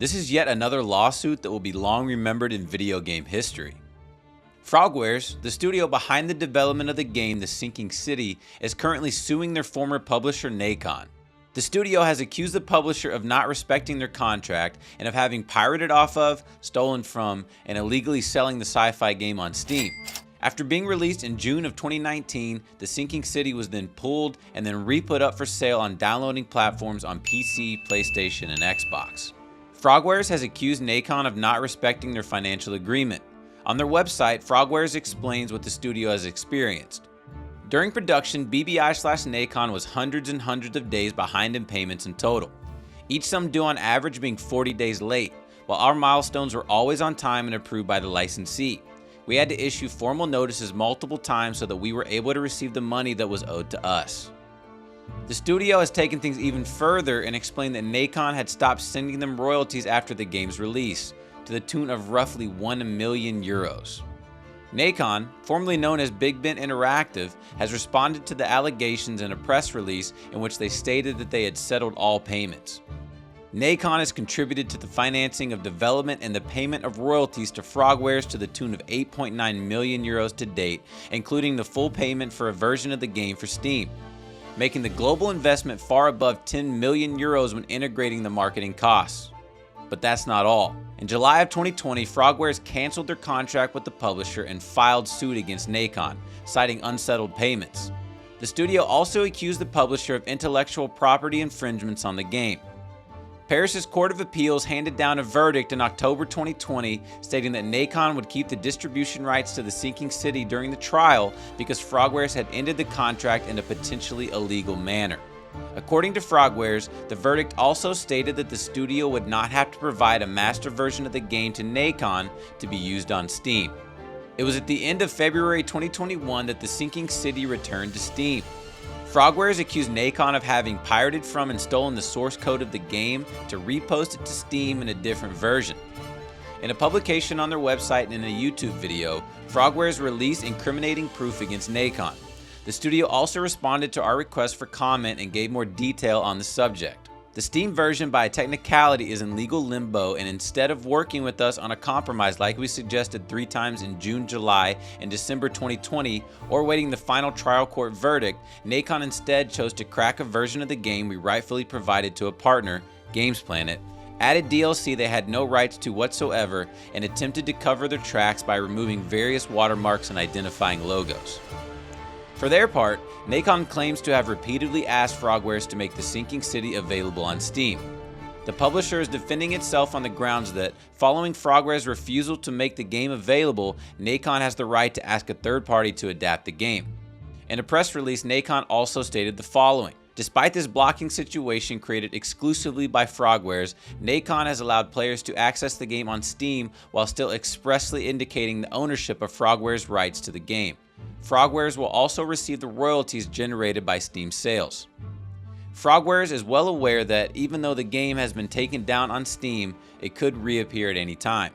This is yet another lawsuit that will be long remembered in video game history. Frogwares, the studio behind the development of the game The Sinking City, is currently suing their former publisher Nacon. The studio has accused the publisher of not respecting their contract and of having pirated off of, stolen from, and illegally selling the sci-fi game on Steam. After being released in June of 2019, The Sinking City was then pulled and then re-put up for sale on downloading platforms on PC, PlayStation, and Xbox. Frogwares has accused Nacon of not respecting their financial agreement. On their website, Frogwares explains what the studio has experienced. During production, BBI/Nacon was hundreds and hundreds of days behind in payments in total, each sum due on average being 40 days late, while our milestones were always on time and approved by the licensee. We had to issue formal notices multiple times so that we were able to receive the money that was owed to us. The studio has taken things even further and explained that Nacon had stopped sending them royalties after the game's release, to the tune of roughly €1 million. Nacon, formerly known as BigBenInteractive, has responded to the allegations in a press release in which they stated that they had settled all payments. Nacon has contributed to the financing of development and the payment of royalties to Frogwares to the tune of €8.9 million to date, including the full payment for a version of the game for Steam, making the global investment far above €10 million when integrating the marketing costs. But that's not all. In July of 2020, Frogwares canceled their contract with the publisher and filed suit against Nacon, citing unsettled payments. The studio also accused the publisher of intellectual property infringements on the game. Paris's Court of Appeals handed down a verdict in October 2020 stating that Nacon would keep the distribution rights to The Sinking City during the trial because Frogwares had ended the contract in a potentially illegal manner. According to Frogwares, the verdict also stated that the studio would not have to provide a master version of the game to Nacon to be used on Steam. It was at the end of February 2021 that The Sinking City returned to Steam. Frogwares accused Nacon of having pirated from and stolen the source code of the game to repost it to Steam in a different version. In a publication on their website and in a YouTube video, Frogwares released incriminating proof against Nacon. The studio also responded to our request for comment and gave more detail on the subject. The Steam version by a technicality is in legal limbo, and instead of working with us on a compromise like we suggested 3 times in June, July, and December 2020, or waiting the final trial court verdict, Nacon instead chose to crack a version of the game we rightfully provided to a partner, Games Planet, added DLC they had no rights to whatsoever, and attempted to cover their tracks by removing various watermarks and identifying logos. For their part, Nacon claims to have repeatedly asked Frogwares to make The Sinking City available on Steam. The publisher is defending itself on the grounds that, following Frogwares' refusal to make the game available, Nacon has the right to ask a third party to adapt the game. In a press release, Nacon also stated the following: despite this blocking situation created exclusively by Frogwares, Nacon has allowed players to access the game on Steam while still expressly indicating the ownership of Frogwares' rights to the game. Frogwares will also receive the royalties generated by Steam sales. Frogwares is well aware that even though the game has been taken down on Steam, it could reappear at any time.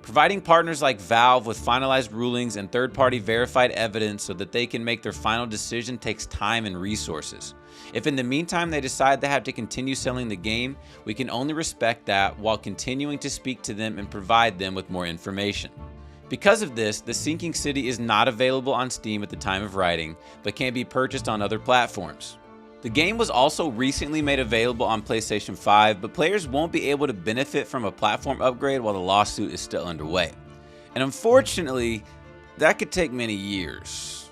Providing partners like Valve with finalized rulings and third-party verified evidence so that they can make their final decision takes time and resources. If in the meantime they decide they have to continue selling the game, we can only respect that while continuing to speak to them and provide them with more information. Because of this, The Sinking City is not available on Steam at the time of writing, but can be purchased on other platforms. The game was also recently made available on PlayStation 5, but players won't be able to benefit from a platform upgrade while the lawsuit is still underway. And unfortunately, that could take many years.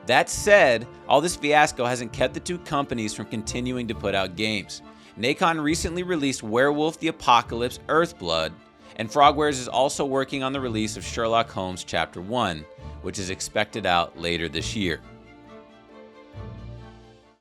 That said, all this fiasco hasn't kept the two companies from continuing to put out games. Nacon recently released Werewolf the Apocalypse Earthblood, and Frogwares is also working on the release of Sherlock Holmes Chapter 1, which is expected out later this year.